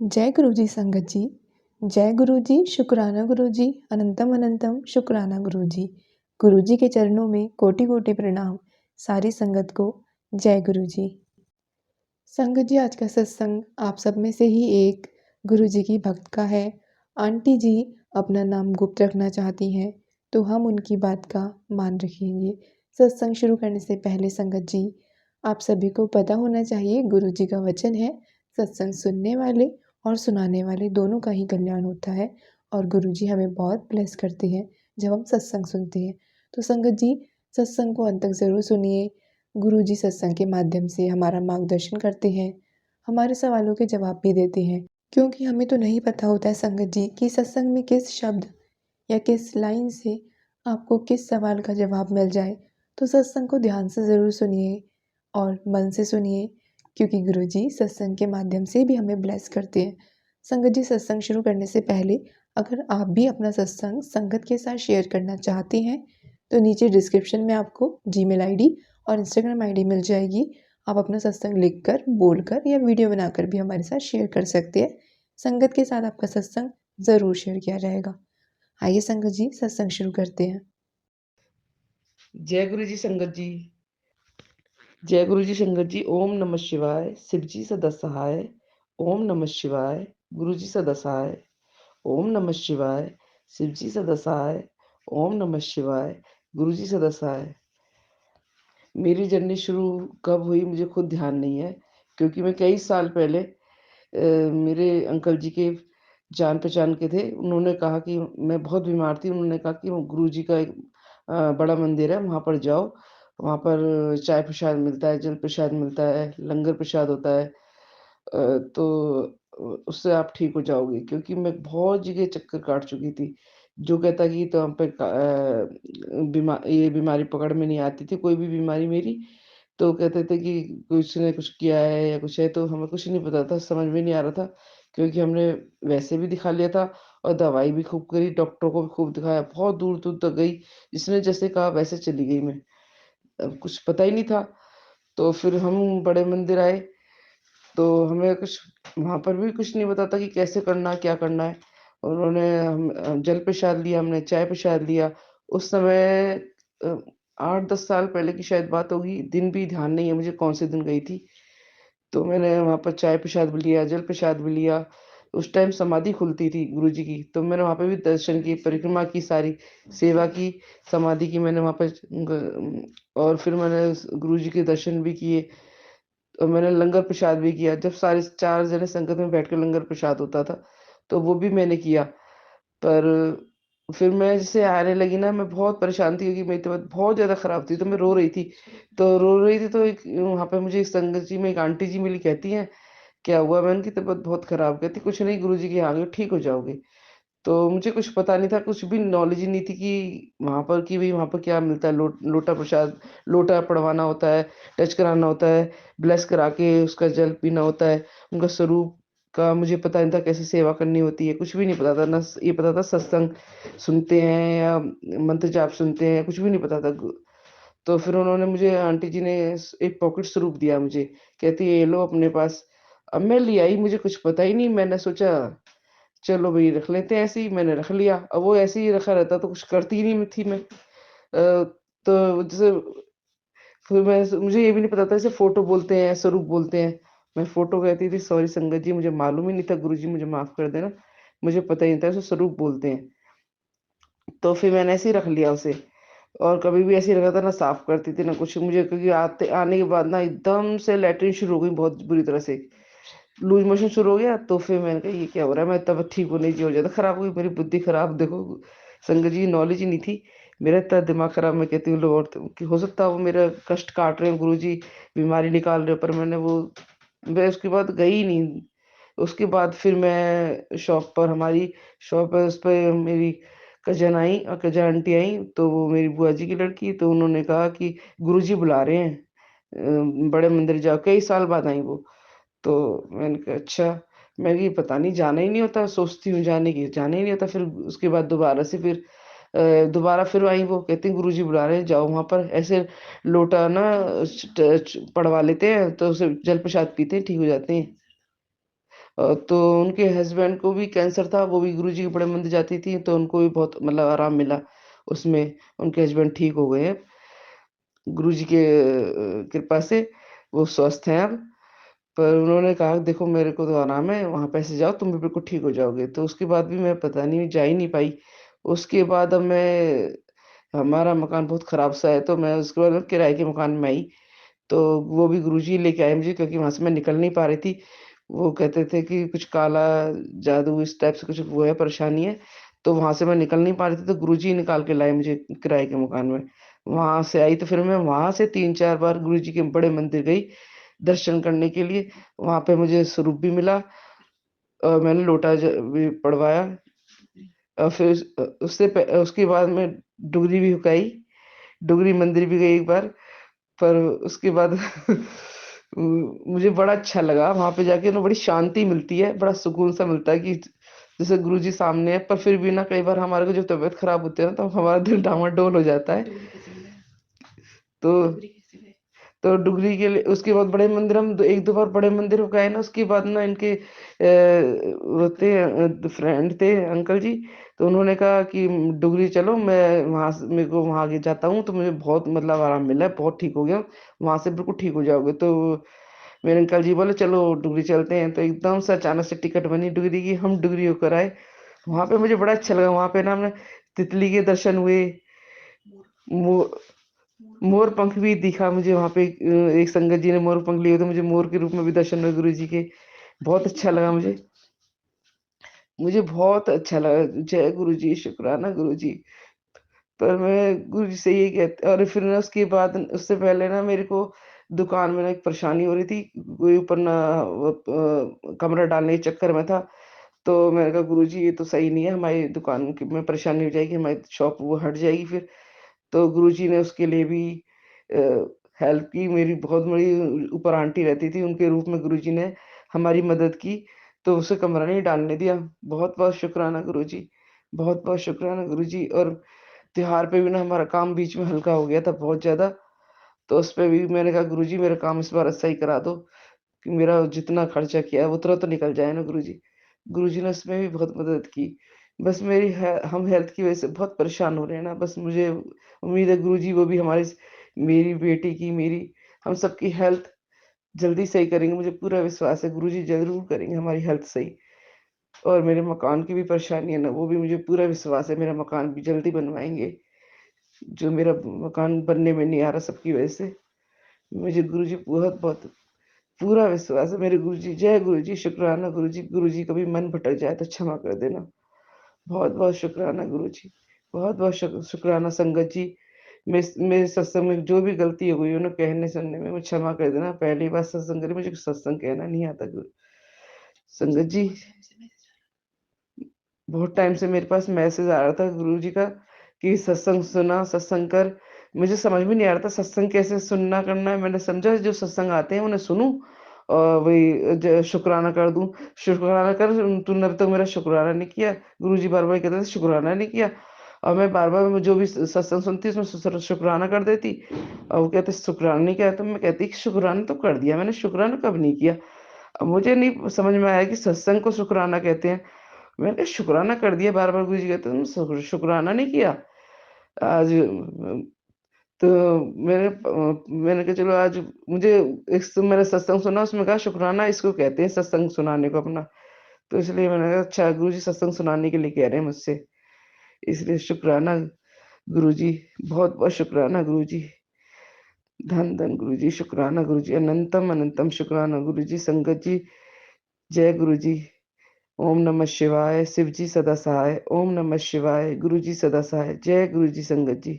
जय गुरु जी संगत जी। जय गुरु जी, शुक्राना गुरु जी, अनंतम अनंतम शुक्राना गुरु जी। गुरु जी के चरणों में कोटि कोटि प्रणाम। सारी संगत को जय गुरु जी। संगत जी, आज का सत्संग आप सब में से ही एक गुरु जी की भक्त का है। आंटी जी अपना नाम गुप्त रखना चाहती हैं, तो हम उनकी बात का मान रखेंगे। सत्संग शुरू करने से पहले संगत जी, आप सभी को पता होना चाहिए गुरु जी का वचन है, सत्संग सुनने वाले और सुनाने वाले दोनों का ही कल्याण होता है। और गुरु जी हमें बहुत ब्लेस करते हैं जब हम सत्संग सुनते हैं। तो संगत जी, सत्संग को अंत तक ज़रूर सुनिए। गुरु जी सत्संग के माध्यम से हमारा मार्गदर्शन करते हैं, हमारे सवालों के जवाब भी देते हैं। क्योंकि हमें तो नहीं पता होता है संगत जी कि सत्संग में किस शब्द या किस लाइन से आपको किस सवाल का जवाब मिल जाए। तो सत्संग को ध्यान से ज़रूर सुनिए और मन से सुनिए, क्योंकि गुरु जी सत्संग के माध्यम से भी हमें ब्लेस करते हैं। संगत जी, सत्संग शुरू करने से पहले अगर आप भी अपना सत्संग संगत के साथ शेयर करना चाहते हैं, तो नीचे डिस्क्रिप्शन में आपको जीमेल आईडी और इंस्टाग्राम आईडी मिल जाएगी। आप अपना सत्संग लिखकर, बोलकर या वीडियो बनाकर भी हमारे साथ शेयर कर सकते हैं। संगत के साथ आपका सत्संग ज़रूर शेयर किया जाएगा। आइए संगत जी, सत्संग शुरू करते हैं। जय गुरु जी संगत जी। जय गुरु जी संगत जी। ओम नमः शिवाय। शिव जी सदा सहाय। ओम नमः शिवाय। गुरु जी सदा सहाय। ओम नमः शिवाय। शिव जी सदा सहाय। ओम नमः शिवाय। गुरु जी सदा सहाय। मेरी जर्नी शुरू कब हुई मुझे खुद ध्यान नहीं है, क्योंकि मैं कई साल पहले मेरे अंकल जी के जान पहचान के थे। उन्होंने कहा कि मैं बहुत बीमार थी। उन्होंने कहा कि गुरु जी का एक बड़ा मंदिर है, वहाँ पर जाओ। वहाँ पर चाय प्रसाद मिलता है, जल प्रसाद मिलता है, लंगर प्रसाद होता है। तो उससे आप ठीक हो जाओगे, क्योंकि मैं बहुत जगह चक्कर काट चुकी थी। जो कहता कि तो हम पे ये बीमारी पकड़ में नहीं आती थी, कोई भी बीमारी मेरी। तो कहते थे कि कुछ ने कुछ किया है या कुछ है, तो हमें कुछ नहीं पता था, समझ में नहीं आ रहा था, क्योंकि हमने वैसे भी दिखा लिया था और दवाई भी खूब करी, डॉक्टर को भी खूब दिखाया, बहुत दूर-दूर तक गई। जिसने जैसे कहा वैसे चली गई मैं। अब कुछ पता ही नहीं था। तो फिर हम बड़े मंदिर आए, तो हमें कुछ वहाँ पर भी कुछ नहीं पता था कि कैसे करना है, क्या करना है। उन्होंने जल प्रसाद लिया, हमने चाय प्रसाद लिया। उस समय अ, 8-10 साल पहले की शायद बात होगी, दिन भी ध्यान नहीं है मुझे कौन से दिन गई थी। तो मैंने वहाँ पर चाय प्रसाद भी लिया, जल प्रसाद भी लिया। उस टाइम समाधि खुलती थी गुरुजी की, तो मैंने वहाँ पे भी दर्शन किए, परिक्रमा की सारी, सेवा की, समाधि की मैंने वहाँ पे और फिर मैंने गुरुजी के दर्शन भी किए। और मैंने लंगर प्रसाद भी किया। जब सारे 4 जने संगत में बैठ के लंगर प्रसाद होता था, तो वो भी मैंने किया। पर फिर मैं जैसे आने लगी ना, मैं बहुत परेशान थी, क्योंकि मेरी तबीयत बहुत ज़्यादा ख़राब थी, तो मैं रो रही थी। तो रो रही थी, तो एक वहाँ पे मुझे एक संगत जी में एक आंटी जी मिली, कहती हैं, "क्या हुआ?" मैंने उनकी तबीयत बहुत ख़राब। कहती, "कुछ नहीं, गुरुजी के यहाँ आ गए, ठीक हो जाओगे।" तो मुझे कुछ पता नहीं था, कुछ भी नॉलेज ही नहीं थी कि वहाँ पर कि भई वहाँ पर क्या मिलता है। लोटा प्रसाद, लोटा पड़वाना होता है, टच कराना होता है, ब्लेस करा के उसका जल पीना होता है। उनका स्वरूप का मुझे पता नहीं था, कैसे सेवा करनी होती है, कुछ भी नहीं पता था। ना ये पता था सत्संग सुनते हैं या मंत्र जाप सुनते हैं, कुछ भी नहीं पता था। तो फिर उन्होंने मुझे, आंटी जी ने एक पॉकेट स्वरूप दिया मुझे, कहती है, "ये लो अपने पास।" अब मैं ले आई, मुझे कुछ पता ही नहीं। मैंने सोचा चलो भई रख लेते हैं ऐसे ही, मैंने रख लिया। अब वो ऐसे ही रखा रहता तो कुछ करती ही नहीं थी मैं। तो जैसे फिर मुझे ये भी नहीं पता था इसे फ़ोटो बोलते हैं, स्वरूप बोलते हैं। मैं फ़ोटो कहती थी, सॉरी संगत जी, मुझे मालूम ही नहीं था, गुरुजी मुझे माफ़ कर देना। मुझे पता ही नहीं था इसे स्वरूप बोलते हैं। तो फिर मैंने ऐसे ही रख लिया उसे, और कभी भी ऐसे ही रखा था, ना साफ़ करती थी ना कुछ। मुझे क्योंकि आने के बाद ना एकदम से लैट्रिन शुरू हो गई बहुत बुरी तरह से। लूज़ मोशन शुरू हो गया, तो फिर मैंने कहा ये क्या हो रहा है? मैं तबीयत ठीक होने की वजह से खराब हो गई, मेरी बुद्धि खराब। देखो संगत जी, नॉलेज ही नहीं थी। मेरा इतना दिमाग खराब, मैं कहती हूँ लो, और कि हो सकता है वो मेरा कष्ट काट रहे हो गुरुजी, बीमारी निकाल रहे हो, पर मैं उसके बाद गई ही नहीं। उसके बाद फिर मैं शॉप पर, हमारी शॉप है, उस पे मेरी कज़न आई और कज़न आंटी आई, तो वो मेरी बुआ जी की लड़की, तो उन्होंने कहा कि गुरुजी बुला रहे हैं, बड़े मंदिर जाओ। कई साल बाद आई वो। तो मैंने कहा अच्छा। मैं कि पता नहीं, जाना ही नहीं होता, सोचती हूँ जाने की, जाना ही नहीं होता। फिर उसके बाद दोबारा से फिर दोबारा फिर आई वो, कहती गुरुजी बुला रहे हैं, जाओ वहाँ पर। ऐसे लोटा ना पड़वा लेते हैं, तो उसे जल प्रसाद पीते हैं, ठीक हो जाते हैं। तो उनके हस्बैंड को भी कैंसर था, वो भी गुरुजी के बड़े मंदिर जाती थी, तो उनको भी बहुत मतलब आराम मिला उसमें, उनके हस्बैंड ठीक हो गए हैं। गुरुजी के कृपा से वो स्वस्थ हैं अब। पर उन्होंने कहा देखो मेरे को तो आराम है, वहाँ पे ऐसे जाओ तुम भी बिल्कुल ठीक हो जाओगे। तो उसके बाद भी मैं पता नहीं जा ही नहीं पाई। उसके बाद अब मैं हमारा मकान बहुत खराब-सा है, तो मैं उसके बाद किराए के मकान में आई। तो वो भी गुरुजी लेके आए मुझे, क्योंकि वहाँ से मैं निकल नहीं पा रही थी। वो कहते थे कि कुछ काला जादू इस टाइप से कुछ वो है, परेशानी है। तो वहाँ से मैं निकल नहीं पा रही थी, तो गुरुजी निकाल के लाए मुझे किराए के मकान में। वहाँ से आई तो फिर मैं वहाँ से 3-4 बार गुरुजी के बड़े मंदिर गई दर्शन करने के लिए। वहाँ पे मुझे स्वरूप भी मिला और मैंने लोटा भी पड़वाया। फिर उसके बाद मैं डुगरी भी होके आई। डुगरी मंदिर भी गई एक बार। पर उसके बाद मुझे बड़ा अच्छा लगा वहाँ पे जाके ना, बड़ी शांति मिलती है, बड़ा सुकून-सा मिलता है कि जैसे गुरुजी सामने है। पर फिर भी ना कई बार हमारे को जब तबीयत खराब होती है ना, तो हमारा दिल डामाडोल हो जाता है। तो तो डुगरी के लिए उसके बाद बड़े मंदिर हम 1-2 बार बड़े मंदिर हो गए ना, उसके बाद ना इनके वो थे फ्रेंड थे अंकल जी, तो उन्होंने कहा कि डुगरी चलो, मैं वहाँ से मेरे को वहाँ आगे जाता हूँ, तो मुझे बहुत मतलब आराम मिला है, बहुत ठीक हो गया हूँ, वहाँ से बिल्कुल ठीक हो जाओगे। तो मेरे अंकल जी बोले चलो डुगरी चलते हैं, तो एकदम से अचानक से टिकट बनी डुगरी की, हम डुगरी होकर आए। वहाँ पे मुझे बड़ा अच्छा लगा, वहाँ पे ना हमने तितली के दर्शन हुए, मो मोर पंख भी दिखा मुझे वहाँ पे। एक संगत जी ने मोर पंख लिए, तो मुझे मोर के रूप में भी दर्शन हुए गुरुजी के। बहुत अच्छा लगा मुझे। मुझे बहुत अच्छा लगा। जय गुरुजी, शुक्राना गुरुजी। पर मैं गुरुजी से यही और फिर ना उसके बाद उससे पहले ना मेरे को दुकान में ना एक परेशानी हो रही थी। कोई ऊपर ना कमरा डालने के चक्कर में था। तो मैंने कहा गुरुजी ये तो सही नहीं है, हमारी दुकान की में परेशानी हो जाएगी, हमारी शॉप वो हट जाएगी फिर। तो गुरुजी ने उसके लिए भी अ, हेल्प की। मेरी बहुत बड़ी ऊपर आंटी रहती थी, उनके रूप में गुरुजी ने हमारी मदद की, तो उसे कमरा नहीं डालने दिया। बहुत-बहुत शुक्राना गुरुजी, बहुत-बहुत शुक्राना गुरुजी। और त्योहार पे भी ना हमारा काम बीच में हल्का हो गया था बहुत ज़्यादा, तो उसपे भी मैंने कहा गुरुजी मेरा काम इस बार अच्छा ही करा दो, कि मेरा जितना खर्चा किया है उतना तो निकल जाए ना गुरुजी। गुरुजी ने उसमें भी बहुत मदद की। बस मेरी है हम हेल्थ की वज़ह से बहुत परेशान हो रहे हैं ना, बस मुझे उम्मीद है गुरुजी वो भी हमारी मेरी बेटी की, मेरी हम सबकी हेल्थ जल्दी सही करेंगे। मुझे पूरा विश्वास है गुरुजी ज़रूर करेंगे हमारी हेल्थ सही। और मेरे मकान की भी परेशानी है ना, वो भी मुझे पूरा विश्वास है मेरा मकान भी जल्दी बनवाएँगे। जो मेरा मकान बनने में नहीं आ रहा सबकी वजह से। मुझे गुरुजी बहुत-बहुत पूरा विश्वास है मेरे गुरुजी। जय गुरुजी, शुक्राना गुरुजी। गुरुजी कभी मन भटक जाए तो क्षमा कर देना। बहुत-बहुत शुक्राना गुरुजी। बहुत-बहुत शुक्राना संगत जी। मेरे सत्संग में जो भी गलती हो गई हो ना कहने सुनने में, मुझे क्षमा कर देना। पहली बार सत्संग करी, मुझे सत्संग कहना नहीं आता संगत जी। बहुत टाइम से मेरे पास मैसेज आ रहा था गुरुजी का कि सत्संग सुना, सत्संग कर। मुझे समझ में नहीं आ रहा था सत्संग कैसे सुनना करना है। मैंने समझा जो सत्संग आते हैं उन्हें सुनूँ और वही शुक्राना कर दूँ। शुक्राना कर, तूने अभी तक मेरा शुक्राना नहीं किया। गुरुजी बार-बार कहते थे शुक्राना नहीं किया, और मैं बार-बार जो भी सत्संग सुनती उसमें शुक्राना कर देती, और वो कहते शुक्राना नहीं किया, तो मैं कहती कि शुक्राना तो कर दिया मैंने, शुक्राना कब नहीं किया। अब मुझे नहीं समझ में आया कि सत्संग को शुक्राना कहते हैं। मैंने कहा शुक्राना कर दिया, बार-बार गुरुजी कहते तुम शुक्राना नहीं किया। आज तो मैंने कहा चलो आज मुझे मैंने सत्संग सुना, उसमें कहा शुक्राना इसको कहते हैं सत्संग सुनाने को अपना। तो इसलिए मैंने कहा अच्छा गुरुजी सत्संग सुनाने के लिए कह रहे हैं मुझसे, इसलिए शुक्राना गुरुजी, बहुत-बहुत शुक्राना गुरुजी। धन-धन गुरुजी, शुक्राना गुरुजी, अनंतम अनंतम शुक्राना गुरुजी। संगत जी, जय गुरुजी। ओम नमः शिवाय। शिव जी सदा सहाय। ओम नमः शिवाय। गुरु जी सदा सहाय। जय गुरु जी संगत जी।